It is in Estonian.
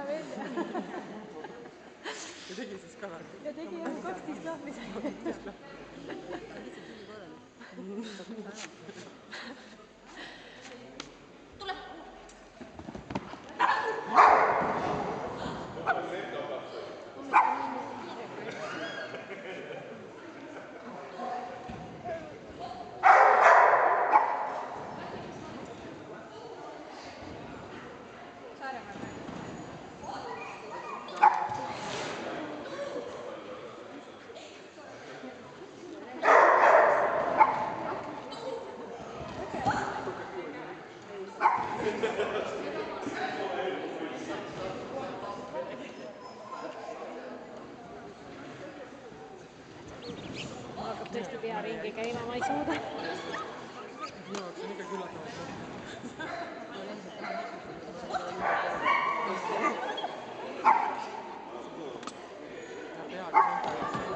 aja välja. Ja tegi siis ka või? Ja tegi jah 12 lahmi sai. Tule! Ma hakkab tõesti pea ringi käima, ma ei suuda. Minu jaoks on ikka küllatavalt koht. Peaaegu sõnta.